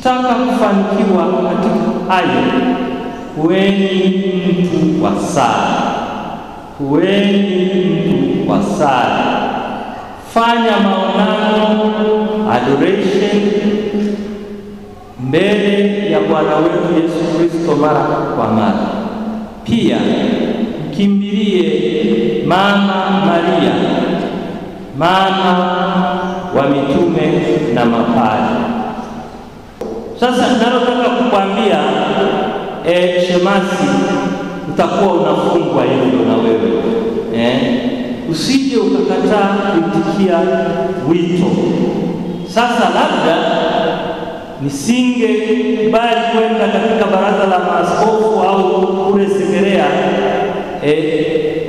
Ukitaka kufanikiwa katika hayo, kuweni mtu wa sala. Kuweni mtu wa sala. Fanya maonano, adoration mbele ya Bwana wetu Yesu Kristo mara kwa mara. Pia mkimbilie Mama Maria, mama wa mitume na mapadri. Sasa nataka kukwambia shemasi, utakuwa unafungwa hivyo na wewe. Usije ukakataa kuitikia wito. Sasa labda nisingekubali kwenda katika baraza la maaskofu au kule Segerea,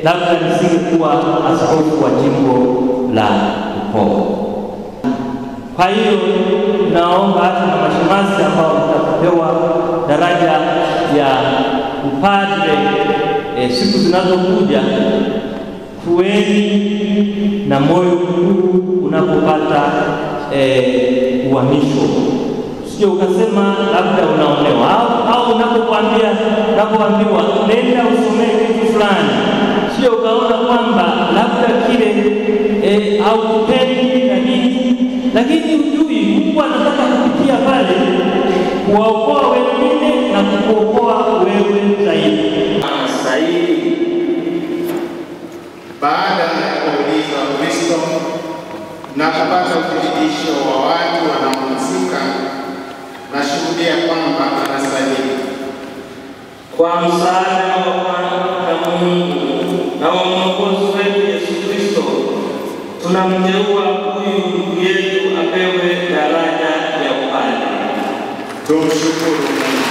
labda nisingekuwa askofu wa jimbo la Bukoba. Kwa hiyo naomba hata na mashemasi ambao mtapewa daraja ya upadre siku zinazokuja, kuweni na moyo huu unapopata uhamisho. Sio ukasema labda unaonewa au unapoambiwa nenda usomee kitu fulani, sio ukaona kwamba labda kile au kupendi na nini, lakini ujui Mungu anataka kupitia pale kuwaokoa wengine na kukuokoa wewe zaidi. Baada ya kuuliza Kristo na kupata uthibitisho wa watu wanaomhusika, nashuhudia kwamba anastahili. Kwa msaada wa Bwana Mungu na wa Mwokozi wetu Yesu Kristo, tunamteua huyu ndugu yetu apewe daraja ya upadre. Tumshukuru Mungu.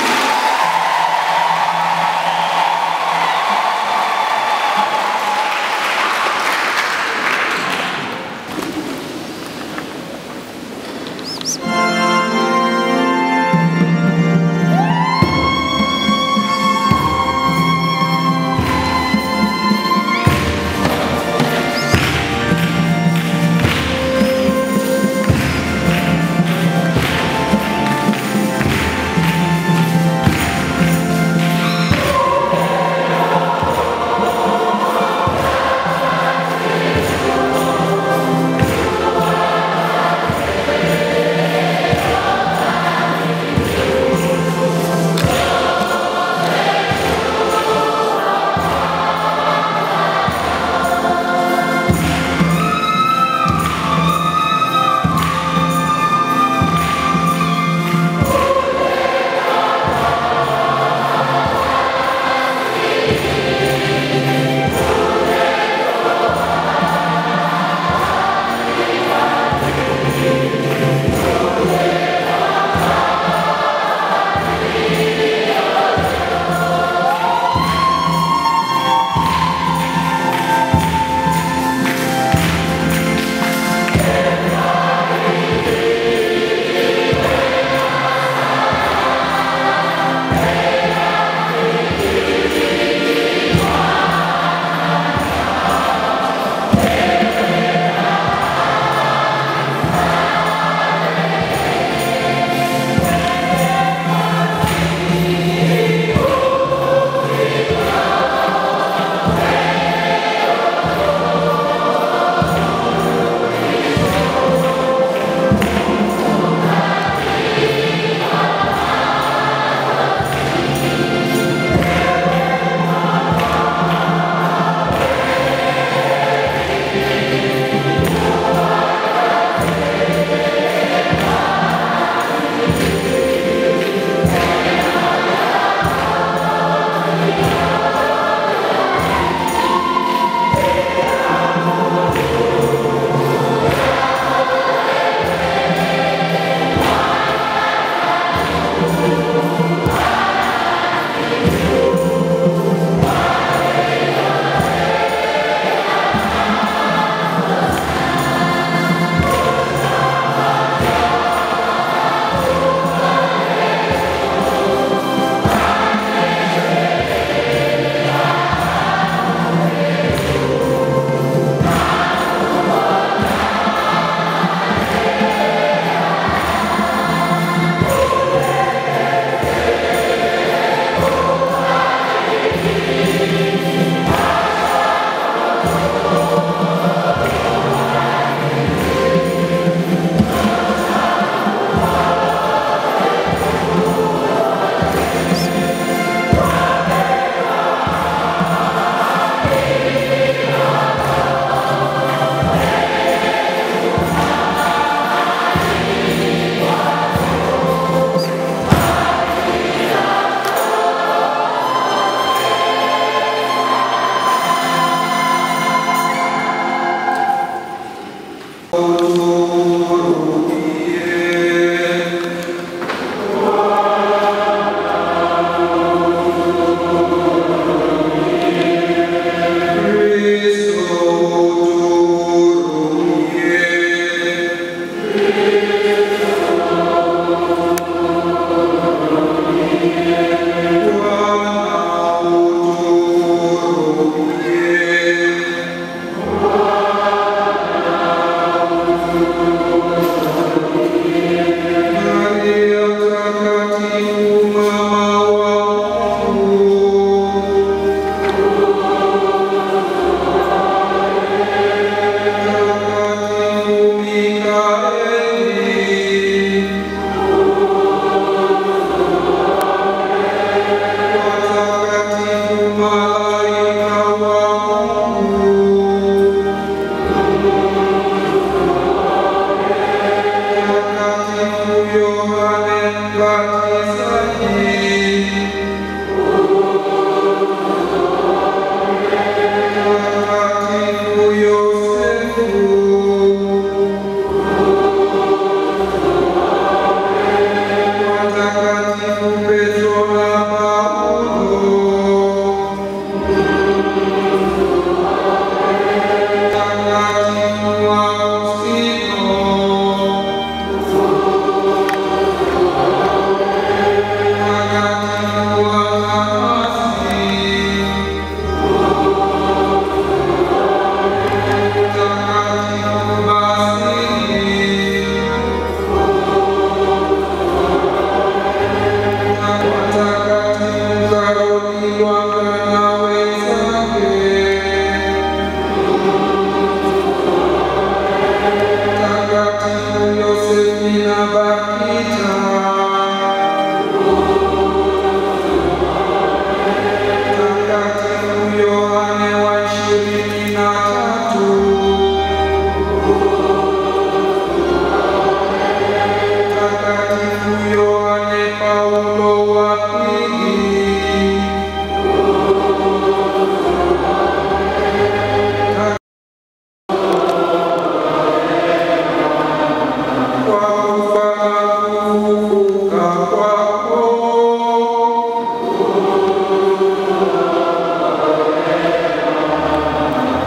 kufufuka kwako.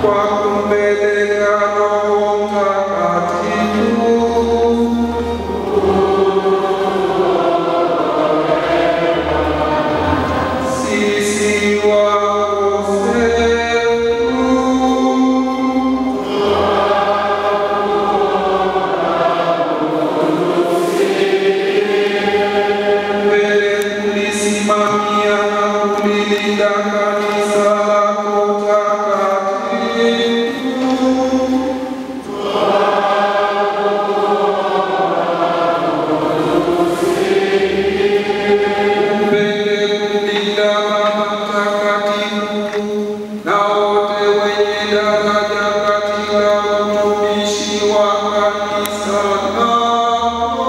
Kwa kumpeleka Roho Mtakatifu, sisi kulisimamia na kulilinda kanisa lako takatifu. Upende kulinda matakatifu na wote wenye daraja katika utumishi wa kanisa lako.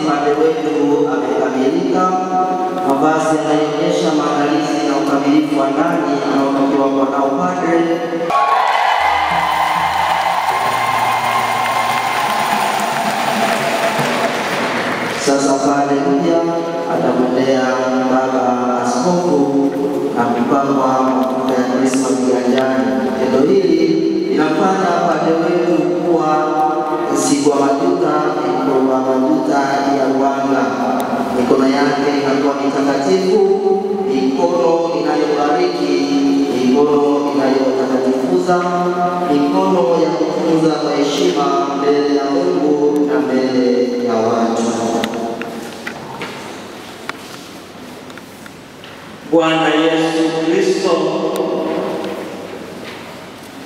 Padre wetu amekamilika. Mavazi yanaonyesha maandalizi na ukamilifu wa ndani anaotakiwa kwa nao padre. Sasa padre mpya atamwendea baba askofu na kupakwa mafuta ya Krisma kiganjani. Tendo hili linafanya padre wetu kuwa Sigwa Majuta, Mkoba Majuta ya Ruanga. Mikono yake inakuwa mitakatifu, mikono inayobariki, mikono inayotakatifuza, mikono ya kutunza kwa heshima mbele ya Mungu na mbele ya watu. Bwana Yesu Kristo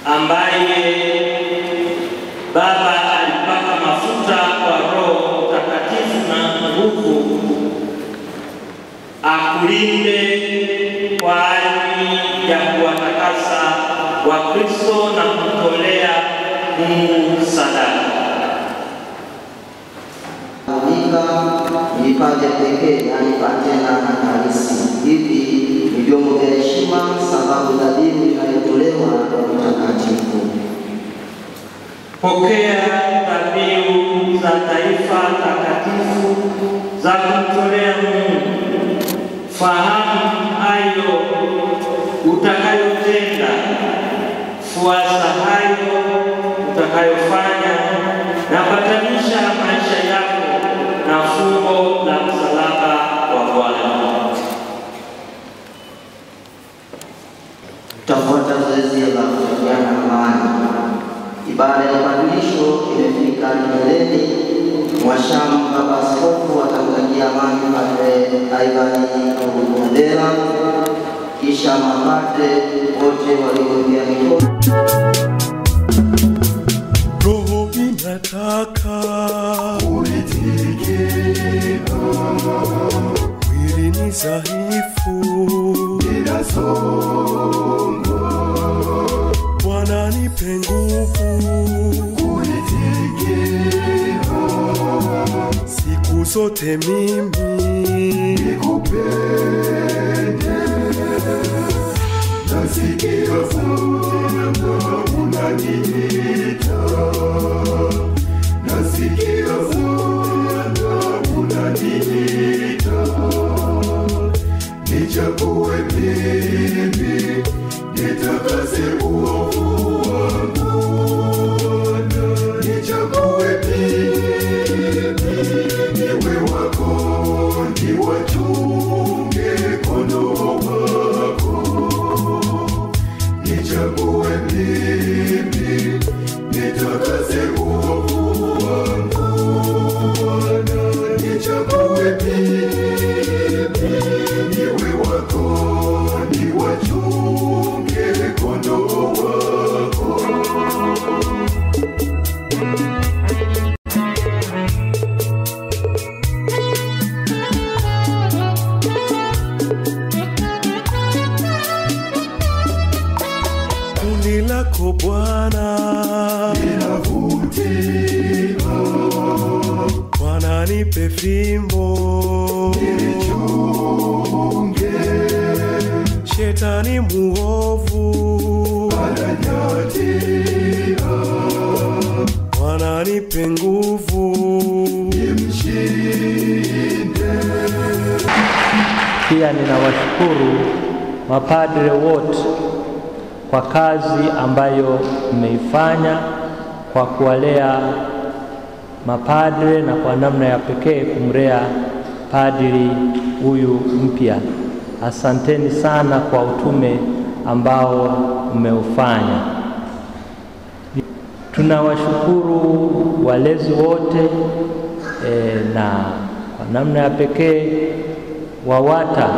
ambaye Baba alipaka mafuta kwa Roho Mtakatifu na nguvu, akulinde ulinde kwa ajili ya kuwatakasa Wakristo na kumtolea Mungu sadaka. Ni vipaji pekee, yaani patena na halisi. Hivi ni vyombo vya heshima, sababu dhabihu inayotolewa ni takatifu. Pokea dhabihu za taifa takatifu za kumtolea Mungu. Fahamu hayo utakayotenda, fuasa hayo utakayofanya, na patanisha maisha yako na fumbo la msalaba wa Bwana. Tutafuata zoezi la kushirikiana amani. Ibada ya ubadilisho imefika kileleni. Mwashamu Baba Askofu atamtakia amani Padre Ivan Rugondera, kisha mapadre wote waliopokea mikono. Roho inataka uitike, mwili ni dhaifu, inasongwa. Bwana nipe nguvu, uitike, siku zote mimi nikupende. Nasikia sauti unaniita, nasikia sauti unaniita, nichague mimi, nitakase uovu wangu. Nichague mimi, niwe wako, niwachunge kondoo wako. Nichague mimi, nitakase uovu wangu. Nichague mimi, niwe wako, niwachunge kondoo wako. Kundi lako Bwana linavutia, Bwana nipe fimbo nilichunge. Shetani muovu ananyatia, Bwana nipe nguvu nimshinde. Pia ninawashukuru mapadre wote kwa kazi ambayo mmeifanya kwa kuwalea mapadre na kwa namna ya pekee kumlea padri huyu mpya. Asanteni sana kwa utume ambao mmeufanya. Tunawashukuru walezi wote na kwa namna ya pekee WAWATA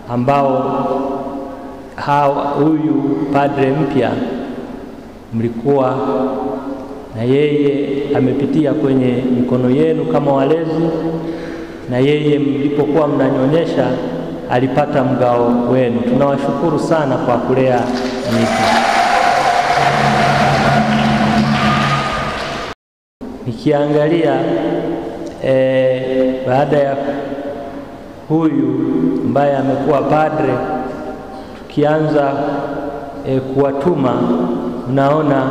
ambao huyu padre mpya mlikuwa na yeye amepitia kwenye mikono yenu kama walezi, na yeye mlipokuwa mnanyonyesha alipata mgao wenu. Tunawashukuru sana kwa kulea nyinyi. Nikiangalia baada ya huyu ambaye amekuwa padre, tukianza kuwatuma, unaona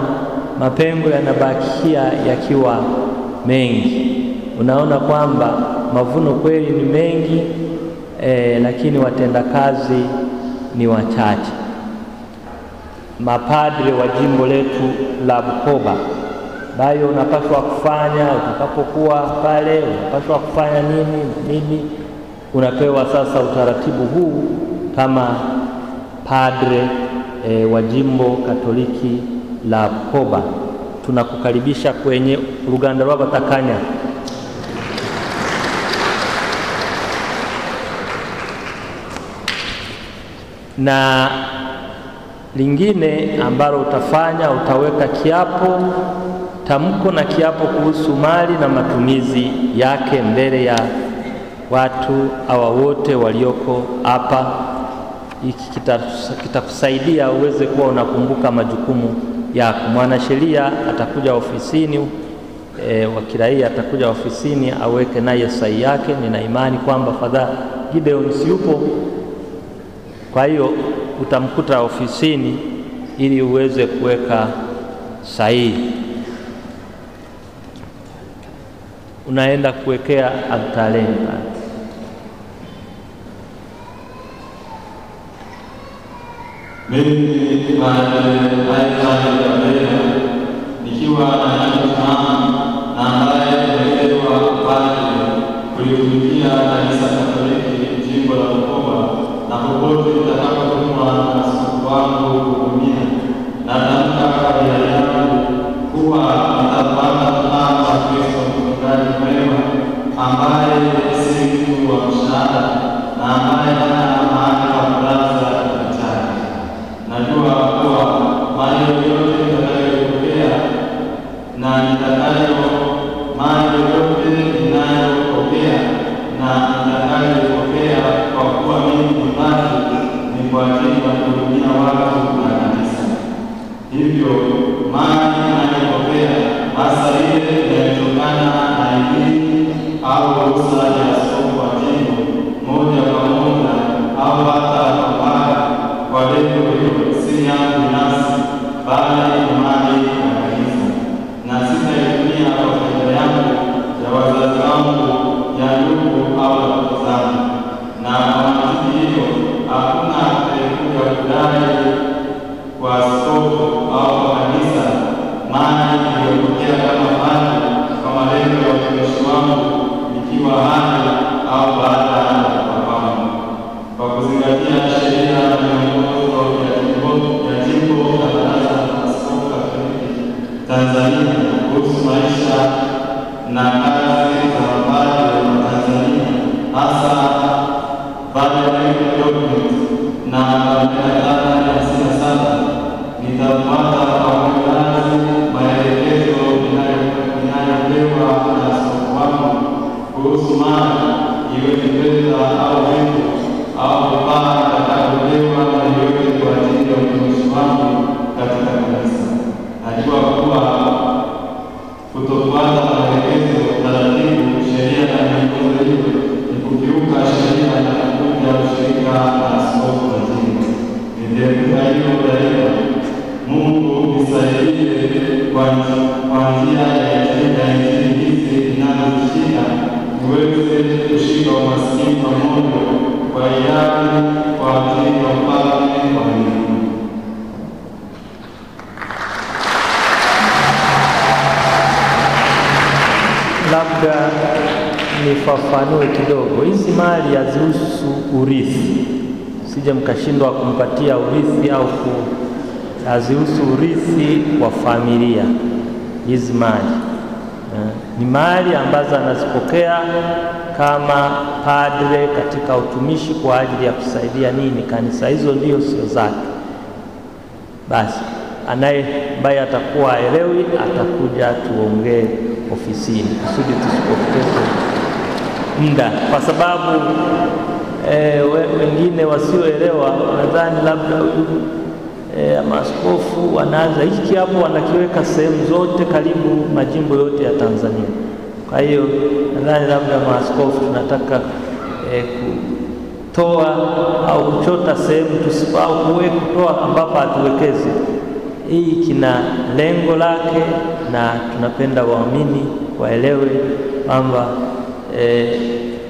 mapengo yanabakia yakiwa mengi. Unaona kwamba mavuno kweli ni mengi, lakini watendakazi ni wachache. Mapadre wa jimbo letu la Bukoba, bayo unapaswa kufanya utakapokuwa pale, unapaswa kufanya nini, unapewa sasa utaratibu huu kama padre wa jimbo Katoliki la Bukoba. Tunakukaribisha kwenye Ruganda rw'Abatakanya. Na lingine ambalo utafanya, utaweka kiapo, tamko na kiapo kuhusu mali na matumizi yake mbele ya watu watu hawa wote walioko hapa. Hiki kitakusaidia uweze kuwa unakumbuka majukumu yako. Mwanasheria atakuja ofisini, wa kiraia atakuja ofisini aweke naye sahihi yake. Nina imani kwamba Father Gideon yupo, kwa hiyo utamkuta ofisini ili uweze kuweka sahihi. Unaenda kuwekea altareni. Mimi nikiwa nasimama na ambaye nimepewa padri kulitumikia kanisa Katoliki jimbo la Bukoba, na popote nitakapotumwa na askofu wangu kuhudumia, natamka kwa hiari yangu kuwa nitapata mfano wa Kristo mchungaji mwema, ambaye si mtu wa mshahara na ambaye hana mahali pa kulaza kichwa chake. Najua kuwa mali yoyote nitakayopokea na mali yoyote ninayopokea na nitakayopokea, kwa kuwa mimi ni padri, ni kwa ajili ya kuhudumia watu na kanisa. Hivyo mali ninayopokea, hasa ile inayotokana na idhini au ruhusa ya askofu wa jimbo, moja kwa moja au hata kwa mara, kwa lengo hilo si yangu binafsi, bali ni mali ya kanisa, na sitaitumia kwa faida yangu, ya wazazi wangu, ya ndugu au rafiki zangu. Na kwa mantiki hiyo, hakuna atakayekuja kudai kwa askofu au kwa kanisa mali iliyopokea kama padri kwa malengo ya utumishi wangu, nikiwa hai au baada ya kufa kwangu, kwa kuzingatia sheria na miongozo ya jimbo la Baraza la Maaskofu Katoliki Tanzania kuhusu maisha na kazi za mapadri wa Tanzania, hasa Padre Document na 4557, nitafuata kwa uwazi maelekezo ninayopewa na askofu wangu kuhusu mali, iwe ni fedha au vitu au vifaa vitakavyopewa na yoyote kwa ajili ya utumishi wangu katika kanisa. Najua kuwa kutofuata maelekezo, taratibu, sheria na miongozo hiyo ni kukiuka sheria na kuja ushirika na askofu wa jimbo. Nitaepuka hiyo daima. Mungu nisaidie kwa njia ya injili hizi ninazozishika, niweze kushika umaskini pamoja kwa hiari kwa ajili ya ufalme wa mbinguni. Labda nifafanue kidogo. Hizi mali hazihusu urithi, sije mkashindwa kumpatia urithi au hazihusu urithi wa familia. Hizi mali ni mali ambazo anazipokea kama padre katika utumishi kwa ajili ya kusaidia kanisa. Hizo ndio sio zake. Basi ambaye atakuwa aelewi atakuja tuongee ofisini kusudi tusipoteze muda, kwa sababu wengine wasioelewa nadhani labda maaskofu wanaanza hiki hapo, wanakiweka sehemu zote karibu majimbo yote ya Tanzania. Kwa hiyo nadhani labda maaskofu tunataka kutoa au kuchota sehemu tusipao kutoa ambapo hatuwekezi. Hii kina lengo lake, na tunapenda waamini waelewe kwamba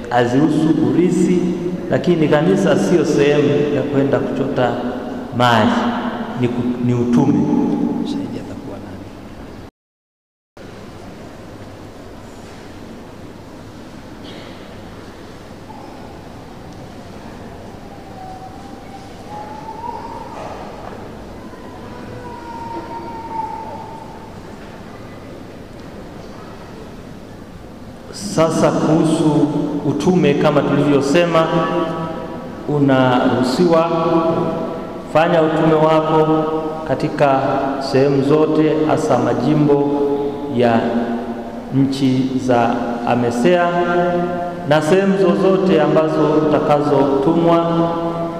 hazihusu urithi, lakini kanisa sio sehemu ya kwenda kuchota mali, ni utume. Sasa kuhusu utume, kama tulivyosema, unaruhusiwa fanya utume wako katika sehemu zote, hasa majimbo ya nchi za AMESEA, na sehemu zozote ambazo utakazotumwa,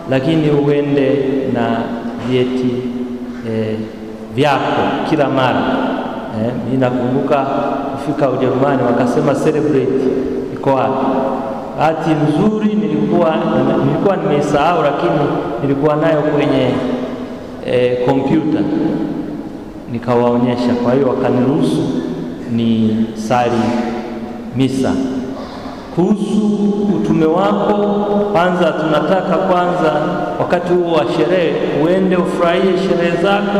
lakini uende na vyeti vyako kila mara. Mimi nakumbuka kufika Ujerumani wakasema celebrate iko wapi? Bahati nzuri nilikuwa nimesahau, lakini nilikuwa nayo kwenye kompyuta, nikawaonyesha. Kwa hiyo wakaniruhusu ni sali misa. Kuhusu utume wako, kwanza tunataka wakati huo wa sherehe uende ufurahie sherehe zako,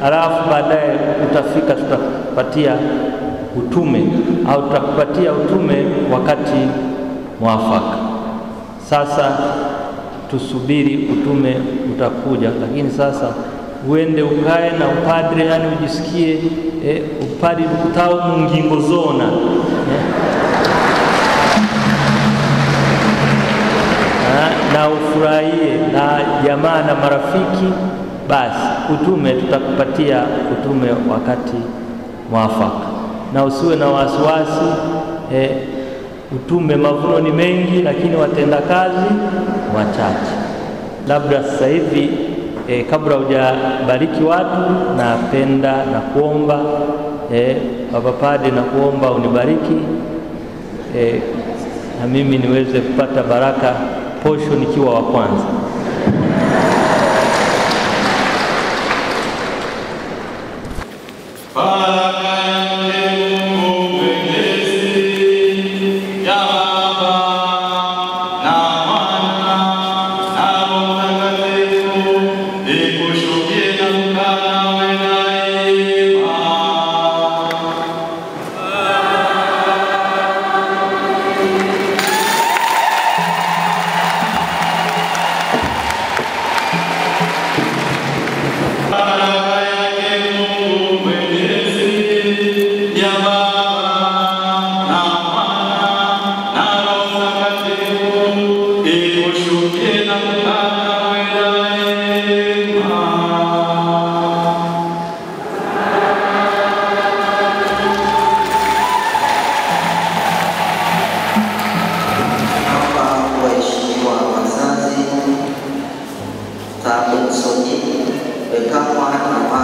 alafu baadaye utafika tutakupatia utume au tutakupatia utume wakati mwafaka. Sasa tusubiri utume utakuja, lakini sasa uende ukae na upadre, yani ujisikie upadre kutao mungingo zona na ufurahie na jamaa na marafiki. Basi utume tutakupatia utume wakati mwafaka, na usiwe na wasiwasi. Utume mavuno ni mengi, lakini watenda kazi wachache. Labda sasa hivi kabla hujabariki watu, napenda na kuomba Baba Padre, na kuomba unibariki na mimi niweze kupata baraka posho nikiwa wa kwanza. Yama